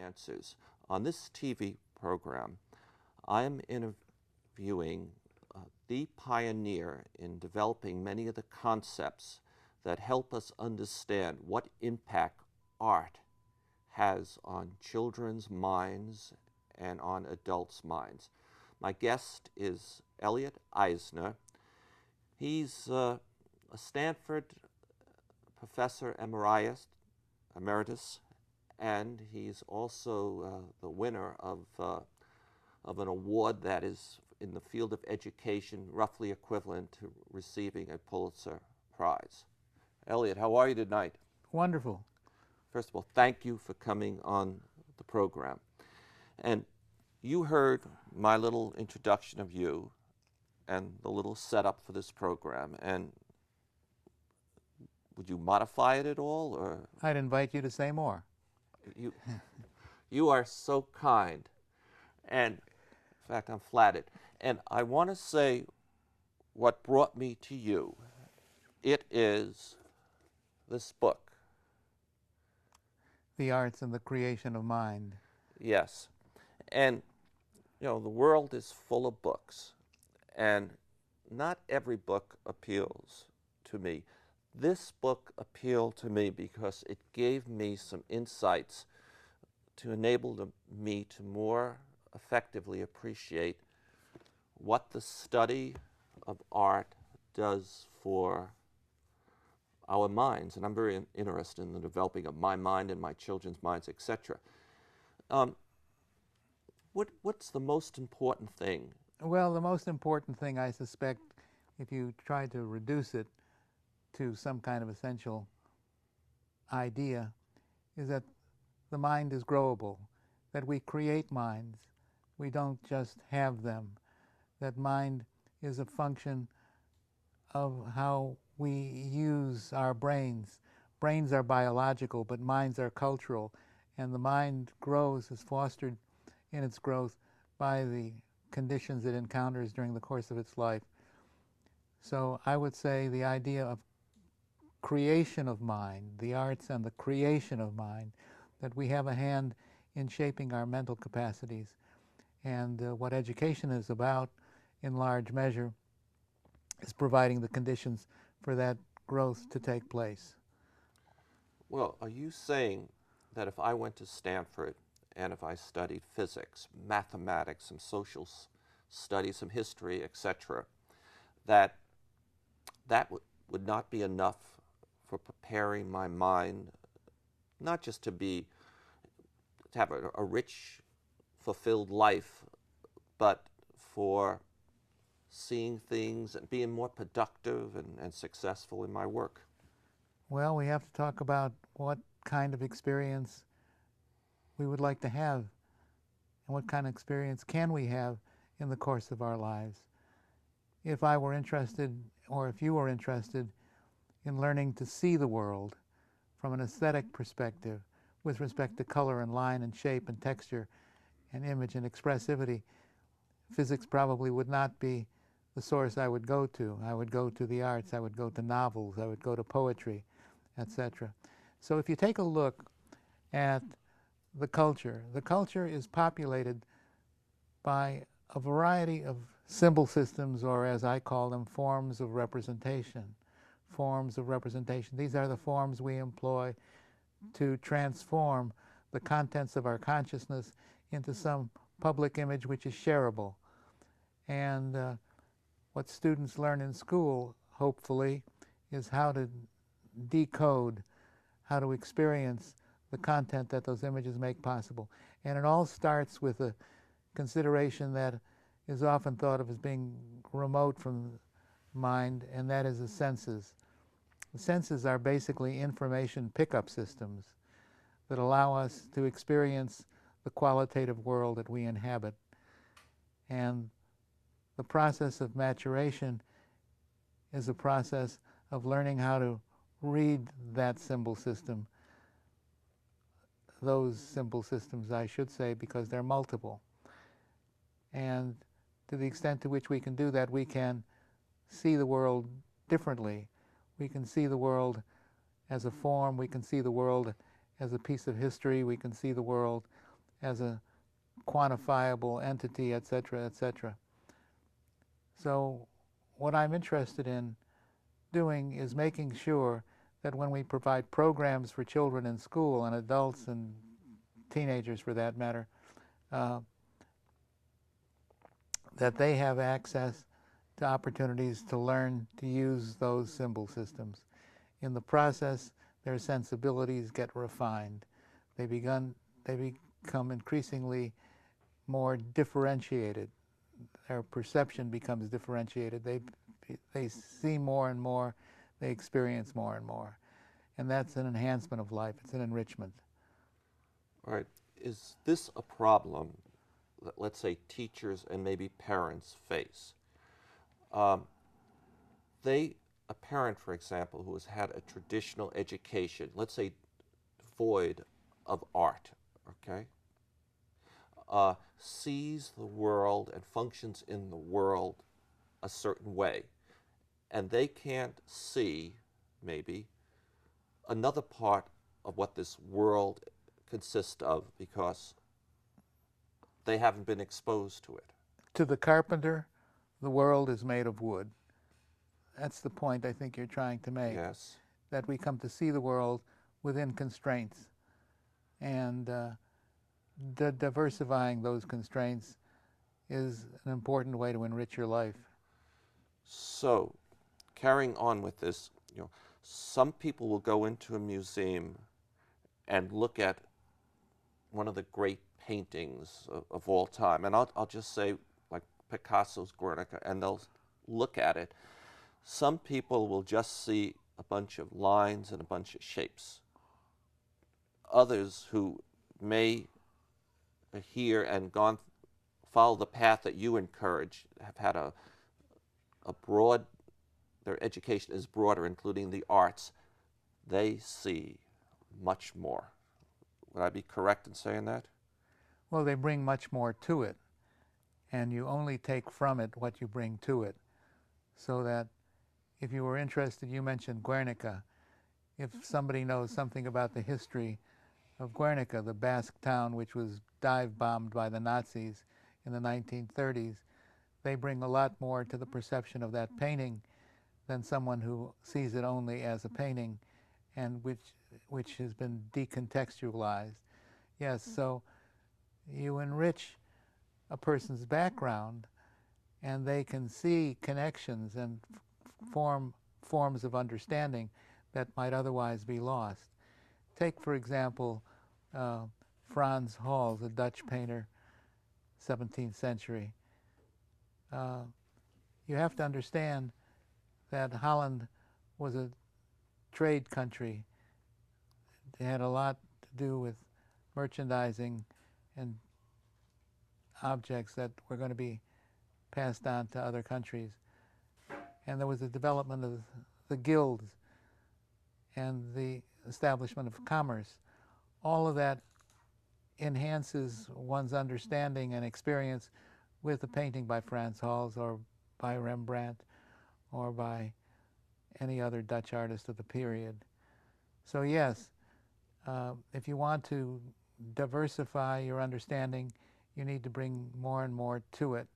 Answers. On this TV program, I am interviewing the pioneer in developing many of the concepts that help us understand what impact art has on children's minds and on adults' minds. My guest is Elliot Eisner. He's a Stanford professor emeritus, and he's also the winner of an award that is in the field of education roughly equivalent to receiving a Pulitzer Prize. Elliot, how are you tonight? Wonderful. First of all, thank you for coming on the program. And you heard my little introduction of you and the little setup for this program. And would you modify it at all, or? I'd invite you to say more. You are so kind. And in fact, I'm flattered. And I want to say what brought me to you. It is this book. The Arts and the Creation of Mind. Yes. And, you know, the world is full of books. And not every book appeals to me. This book appealed to me because it gave me some insights to enable me to more effectively appreciate what the study of art does for our minds. And I'm very interested in the developing of my mind and my children's minds, etc. What's the most important thing? Well, the most important thing, I suspect, if you try to reduce it to some kind of essential idea, is that the mind is growable, that we create minds. We don't just have them. That mind is a function of how we use our brains. Brains are biological, but minds are cultural, and the mind grows, is fostered in its growth by the conditions it encounters during the course of its life. So I would say the idea of creation of mind, the arts and the creation of mind, that we have a hand in shaping our mental capacities. And what education is about, in large measure, is providing the conditions for that growth to take place. Well, are you saying that if I went to Stanford and if I studied physics, mathematics, some social studies, some history, etc., that would not be enough for preparing my mind, not just to have a rich, fulfilled life, but for seeing things and being more productive and successful in my work? Well, we have to talk about what kind of experience we would like to have and what kind of experience can we have in the course of our lives. If I were interested, or if you were interested, in learning to see the world from an aesthetic perspective with respect to color and line and shape and texture and image and expressivity, physics probably would not be the source I would go to. I would go to the arts, I would go to novels, I would go to poetry, etc. So if you take a look at the culture is populated by a variety of symbol systems, or as I call them, forms of representation. Forms of representation. These are the forms we employ to transform the contents of our consciousness into some public image which is shareable. And what students learn in school, hopefully, is how to decode, how to experience the content that those images make possible. And it all starts with a consideration that is often thought of as being remote from mind, and that is the senses. The senses are basically information pickup systems that allow us to experience the qualitative world that we inhabit. And the process of maturation is a process of learning how to read that symbol system, those symbol systems, I should say, because they're multiple. And to the extent to which we can do that, we can see the world differently. We can see the world as a form, we can see the world as a piece of history, we can see the world as a quantifiable entity, etc., etc. So what I'm interested in doing is making sure that when we provide programs for children in school, and adults and teenagers for that matter, that they have access to opportunities to learn to use those symbol systems. In the process, their sensibilities get refined. They become increasingly more differentiated. Their perception becomes differentiated. They see more and more, they experience more and more. And that's an enhancement of life, it's an enrichment. All right. Is this a problem that, let's say, teachers and maybe parents face? A parent, for example, who has had a traditional education, let's say void of art, okay, sees the world and functions in the world a certain way, and they can't see, maybe, another part of what this world consists of because they haven't been exposed to it. To the carpenter, the world is made of wood. That's the point I think you're trying to make. Yes. That we come to see the world within constraints. And diversifying those constraints is an important way to enrich your life. So, carrying on with this, some people will go into a museum and look at one of the great paintings of all time, and I'll just say like Picasso's Guernica, and they'll look at it. Some people will just see a bunch of lines and a bunch of shapes. Others who may hear and follow the path that you encourage have had a broad, their education is broader, including the arts. They see much more. Would I be correct in saying that? Well, they bring much more to it, and you only take from it what you bring to it. So that if you were interested, you mentioned Guernica, if somebody knows something about the history of Guernica, the Basque town which was dive-bombed by the Nazis in the 1930s, they bring a lot more to the perception of that painting than someone who sees it only as a painting and which has been decontextualized. Yes, so you enrich a person's background and they can see connections and forms of understanding that might otherwise be lost. Take, for example, Frans Hals, a Dutch painter, 17th century. You have to understand that Holland was a trade country. It had a lot to do with merchandising and objects that were going to be passed on to other countries. And there was the development of the guilds and the establishment of commerce. All of that enhances one's understanding and experience with a painting by Frans Hals or by Rembrandt or by any other Dutch artist of the period. So yes, if you want to diversify your understanding, you need to bring more and more to it.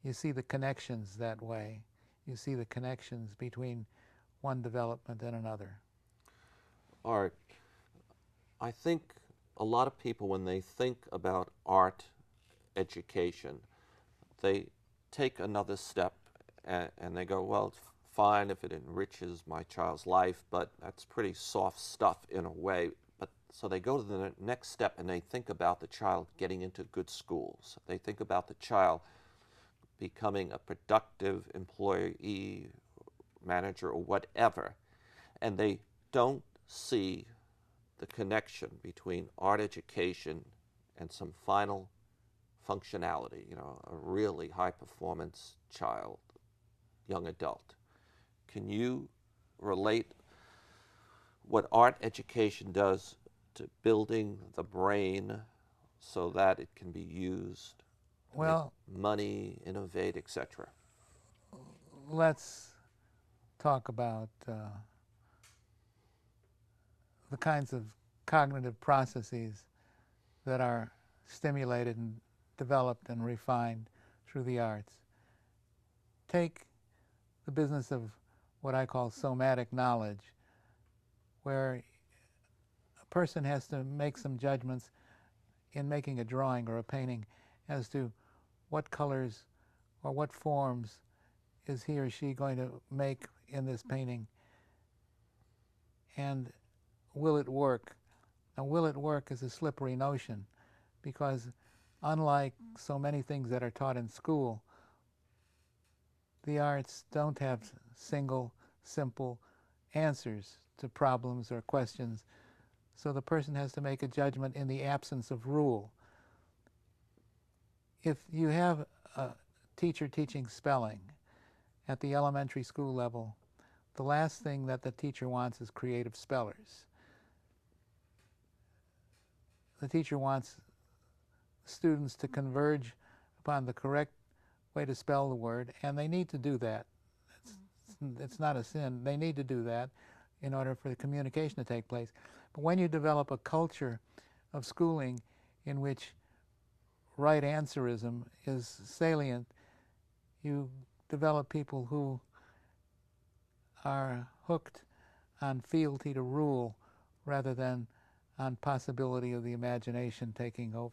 You see the connections that way. You see the connections between one development and another. All right. I think a lot of people, when they think about art education, they take another step and they go, well, it's fine if it enriches my child's life, but that's pretty soft stuff in a way. But so they go to the next step and they think about the child getting into good schools. They think about the child becoming a productive employee, manager, or whatever. And they don't see the connection between art education and some final functionality, a really high-performance child, young adult. Can you relate what art education does to building the brain so that it can be used to make money, innovate, etc.? Let's talk about the kinds of cognitive processes that are stimulated and developed and refined through the arts. Take the business of what I call somatic knowledge, where a person has to make some judgments in making a drawing or a painting as to what colors or what forms is he or she going to make in this painting, and will it work? Now, will it work is a slippery notion, because unlike so many things that are taught in school, the arts don't have single, simple answers to problems or questions. So the person has to make a judgment in the absence of rule. If you have a teacher teaching spelling at the elementary school level, the last thing that the teacher wants is creative spellers. The teacher wants students to converge upon the correct way to spell the word, and they need to do that. It's not a sin. They need to do that in order for the communication to take place. But when you develop a culture of schooling in which right answerism is salient, you develop people who are hooked on fealty to rule rather than on possibility of the imagination taking over.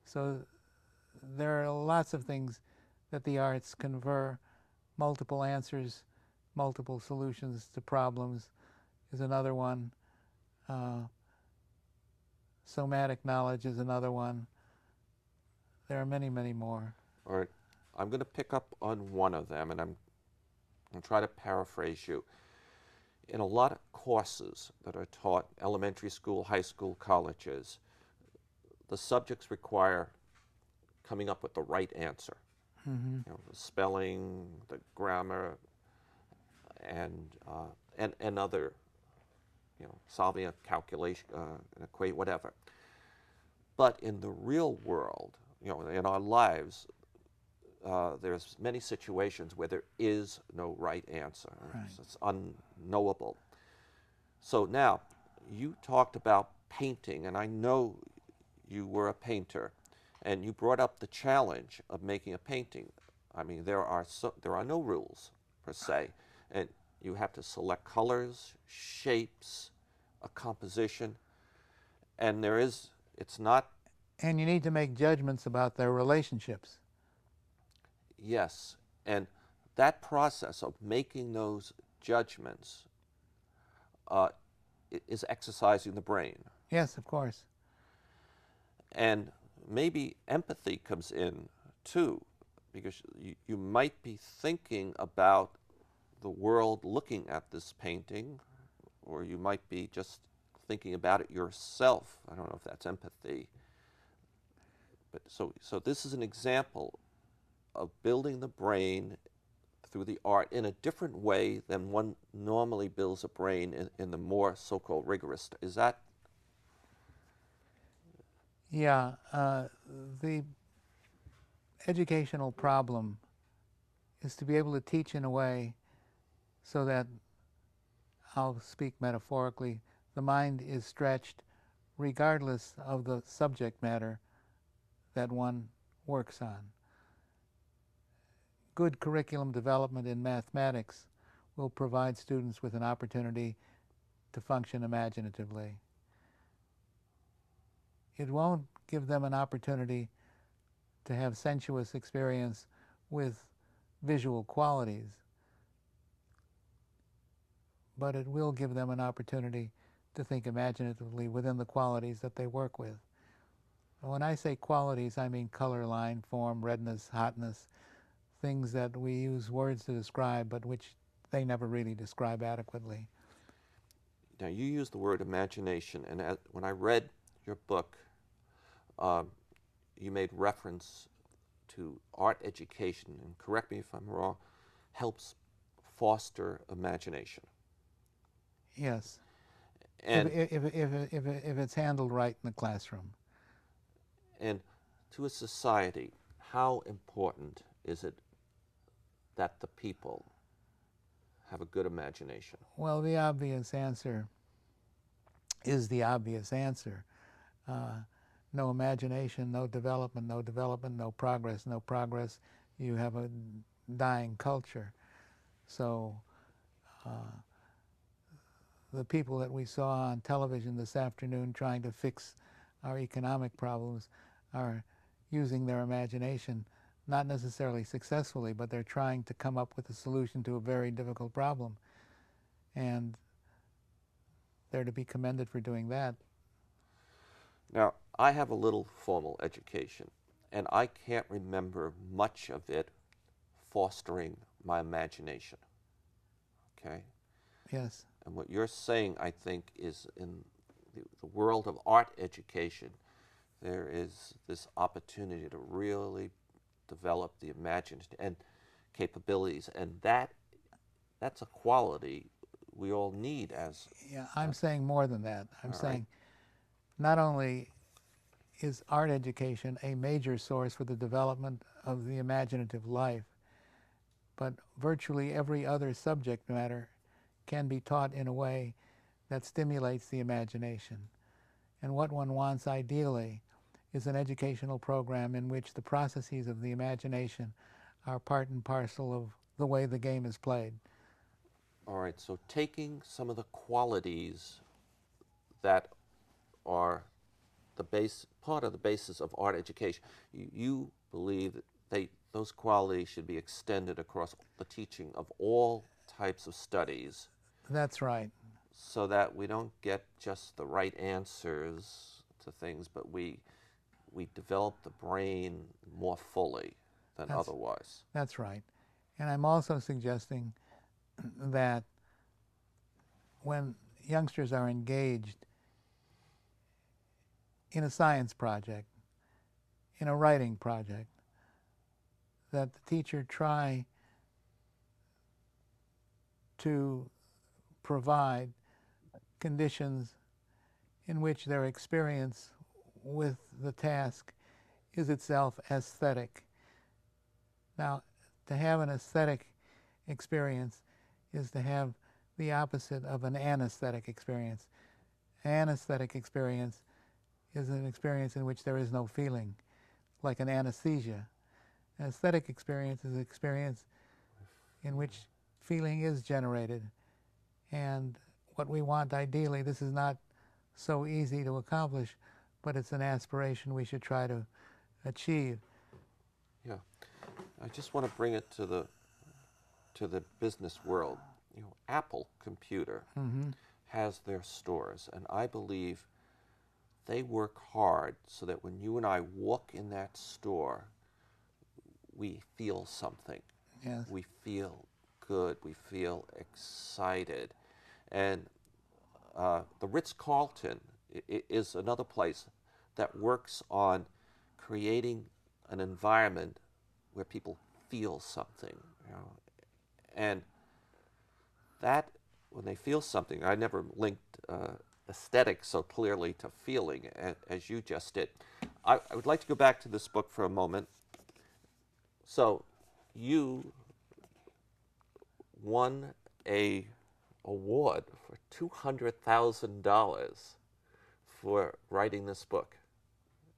So there are lots of things that the arts confer. Multiple answers, multiple solutions to problems is another one. Somatic knowledge is another one. There are many, many more. All right. I'm going to pick up on one of them, and I'm going to try to paraphrase you. In a lot of courses that are taught, elementary school, high school, colleges, the subjects require coming up with the right answer. Mm-hmm. You know, the spelling, the grammar, and other, solving a calculation, an equation, whatever. But in the real world, in our lives, there's many situations where there is no right answer. Right. It's unknowable. So now, you talked about painting, and I know you were a painter, and you brought up the challenge of making a painting. I mean, there are no rules per se, and you have to select colors, shapes, a composition, and it's not. And you need to make judgments about their relationships. Yes, and that process of making those judgments is exercising the brain. Yes, of course. And maybe empathy comes in too, because you might be thinking about the world looking at this painting, or you might be just thinking about it yourself. I don't know if that's empathy. But so this is an example of building the brain through the art in a different way than one normally builds a brain in the more so-called rigorous. Is that? Yeah, the educational problem is to be able to teach in a way so that, I'll speak metaphorically, the mind is stretched regardless of the subject matter that one works on. Good curriculum development in mathematics will provide students with an opportunity to function imaginatively. It won't give them an opportunity to have sensuous experience with visual qualities, but it will give them an opportunity to think imaginatively within the qualities that they work with. When I say qualities, I mean color, line, form, redness, hotness, things that we use words to describe, but which they never really describe adequately. Now, you use the word imagination, and when I read your book, you made reference to art education, and correct me if I'm wrong, helps foster imagination. Yes, and if it's handled right in the classroom. And to a society, how important is it that the people have a good imagination? Well, the obvious answer is the obvious answer. no imagination, no development, no development, no progress, no progress, you have a dying culture. So the people that we saw on television this afternoon trying to fix our economic problems are using their imagination, not necessarily successfully, but they're trying to come up with a solution to a very difficult problem. And they're to be commended for doing that. Now, I have a little formal education, and I can't remember much of it fostering my imagination. Okay? Yes. And what you're saying, I think, is in the world of art education, there is this opportunity to really develop the imagination and capabilities, and that's a quality we all need as... Yeah, I'm saying more than that. I'm All saying right. not only is art education a major source for the development of the imaginative life, but virtually every other subject matter can be taught in a way that stimulates the imagination. And what one wants ideally is an educational program in which the processes of the imagination are part and parcel of the way the game is played. All right, so taking some of the qualities that are part of the basis of art education, you believe that those qualities should be extended across the teaching of all types of studies. That's right. So that we don't get just the right answers to things, but we develop the brain more fully than otherwise. That's right. And I'm also suggesting that when youngsters are engaged in a science project, in a writing project, that the teacher try to provide conditions in which their experience with the task is itself aesthetic. Now, to have an aesthetic experience is to have the opposite of an anesthetic experience. An anesthetic experience is an experience in which there is no feeling, like an anesthesia. An aesthetic experience is an experience in which feeling is generated. And what we want ideally, this is not so easy to accomplish, but it's an aspiration we should try to achieve. Yeah, I just want to bring it to the business world. You know, Apple Computer has their stores, and I believe they work hard so that when you and I walk in that store, we feel something. Yes. We feel good. We feel excited. And the Ritz-Carlton is another place that works on creating an environment where people feel something. You know? And that, when they feel something, I never linked aesthetics so clearly to feeling as you just did. I would like to go back to this book for a moment. So you won an award for $200,000 for writing this book.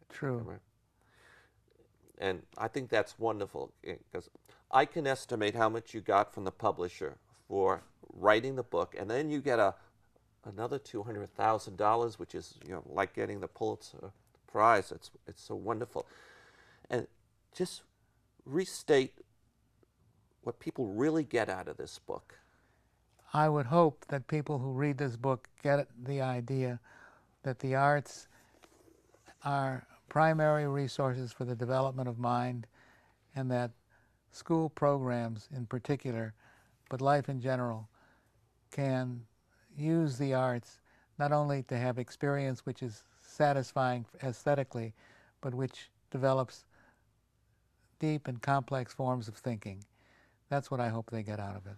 True. And I think that's wonderful, because I can estimate how much you got from the publisher for writing the book, and then you get another $200,000, which is, you know, like getting the Pulitzer Prize. It's so wonderful. And just restate what people really get out of this book. I would hope that people who read this book get the idea that the arts are primary resources for the development of mind, and that school programs in particular, but life in general, can use the arts not only to have experience which is satisfying aesthetically, but which develops deep and complex forms of thinking. That's what I hope they get out of it.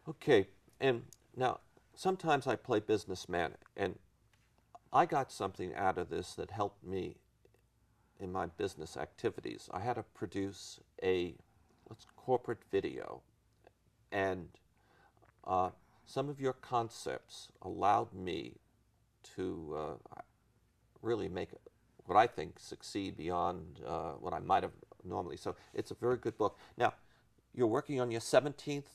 Okay, and now sometimes I play businessman, and I got something out of this that helped me in my business activities. I had to produce a corporate video, and some of your concepts allowed me to really make what I think, succeed beyond what I might have normally. So it's a very good book. Now, you're working on your 17th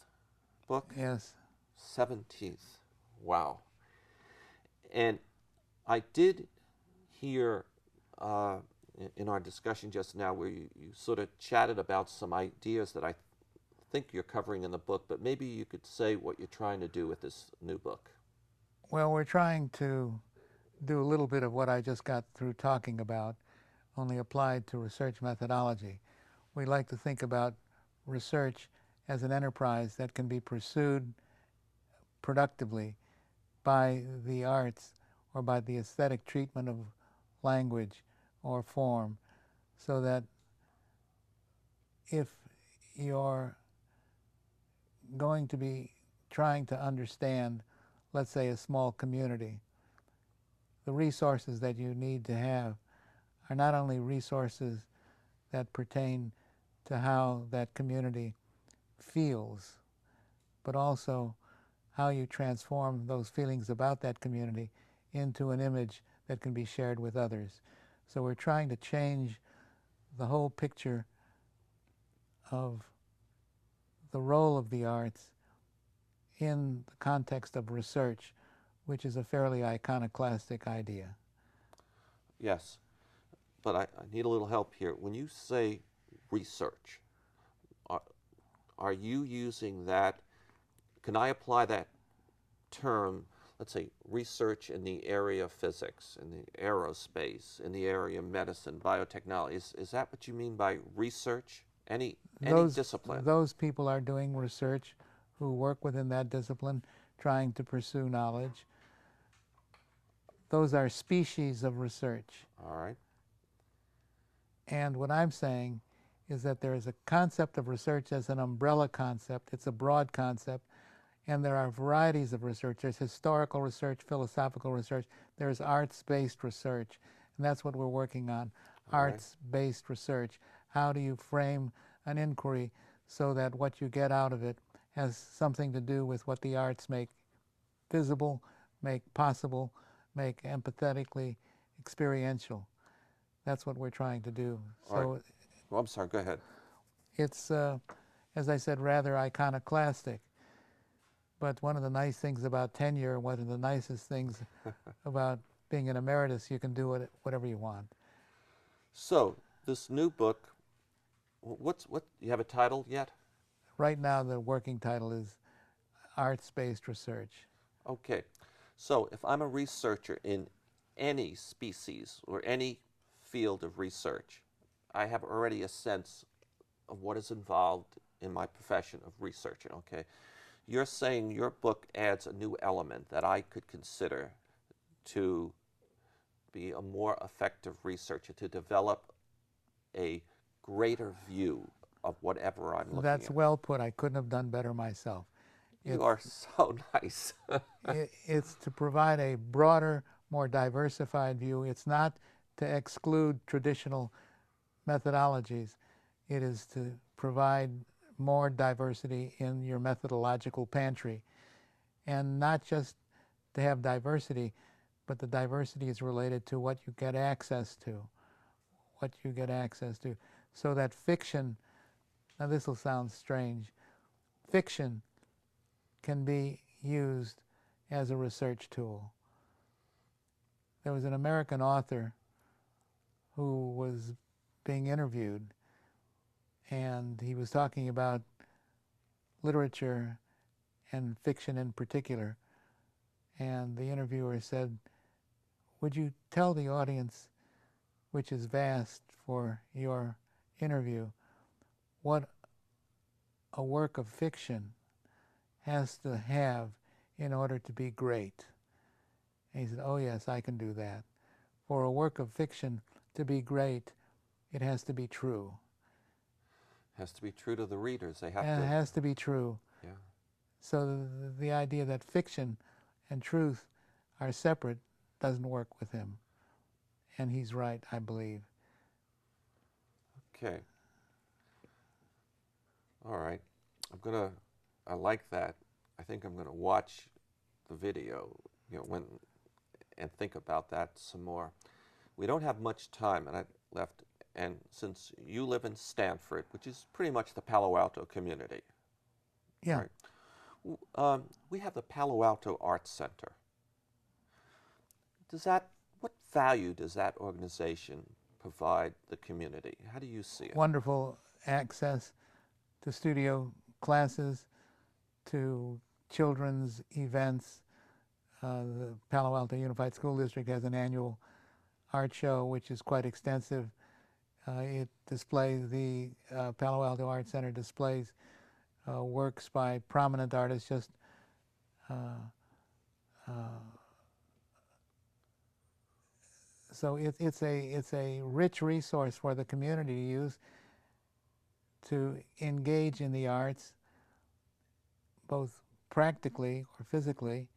book? Yes. 17th. Wow. And I did hear in our discussion just now where you sort of chatted about some ideas that I think you're covering in the book, but maybe you could say what you're trying to do with this new book. Well, we're trying to do a little bit of what I just got through talking about, only applied to research methodology. We like to think about research as an enterprise that can be pursued productively by the arts or by the aesthetic treatment of language or form, so that if you're going to be trying to understand, let's say, a small community, the resources that you need to have are not only resources that pertain to how that community feels, but also how you transform those feelings about that community into an image that can be shared with others. So we're trying to change the whole picture of the role of the arts in the context of research, which is a fairly iconoclastic idea. Yes, but I need a little help here. When you say research, are you using that, can I apply that term, let's say research in the area of physics, in the aerospace, in the area of medicine, biotechnology? Is that what you mean by research? Any discipline? Those people are doing research who work within that discipline, trying to pursue knowledge. Those are species of research. All right. And what I'm saying is that there is a concept of research as an umbrella concept. It's a broad concept. And there are varieties of research. There's historical research, philosophical research. There's arts-based research. And that's what we're working on, arts-based research. How do you frame an inquiry so that what you get out of it has something to do with what the arts make visible, make possible, make empathetically experiential. That's what we're trying to do. All right. Well, I'm sorry, go ahead. It's, as I said, rather iconoclastic. But one of the nice things about tenure, one of the nicest things about being an emeritus, you can do whatever you want. So, this new book, you have a title yet? Right now, the working title is Arts-Based Research. Okay. So, if I'm a researcher in any species or any field of research, I have already a sense of what is involved in my profession of researching, okay? You're saying your book adds a new element that I could consider to be a more effective researcher, to develop a greater view of whatever I'm looking at. That's well put. I couldn't have done better myself. You are so nice. It's to provide a broader, more diversified view. It's not to exclude traditional methodologies. It is to provide more diversity in your methodological pantry. And not just to have diversity, but the diversity is related to what you get access to. What you get access to. So that fiction, now this will sound strange, fiction can be used as a research tool. There was an American author who was being interviewed, and he was talking about literature and fiction in particular. And the interviewer said, "Would you tell the audience, which is vast for your interview, what a work of fiction has to have in order to be great?" And he said, "Oh yes, I can do that. For a work of fiction to be great, it has to be true." Has to be true to the readers. They have and to. It has to be true. Yeah. So the idea that fiction and truth are separate doesn't work with him. And he's right, I believe. Okay. All right. I like that. I think I'm gonna watch the video, and think about that some more. we don't have much time and left, and since you live in Stanford, which is pretty much the Palo Alto community, Yeah. right? We have the Palo Alto Arts Center. What value does that organization provide the community? How do you see it? Wonderful access to studio classes, to children's events. The Palo Alto Unified School District has an annual art show, which is quite extensive. It displays, the Palo Alto Art Center displays works by prominent artists, just so it's a rich resource for the community to use to engage in the arts, both practically or physically,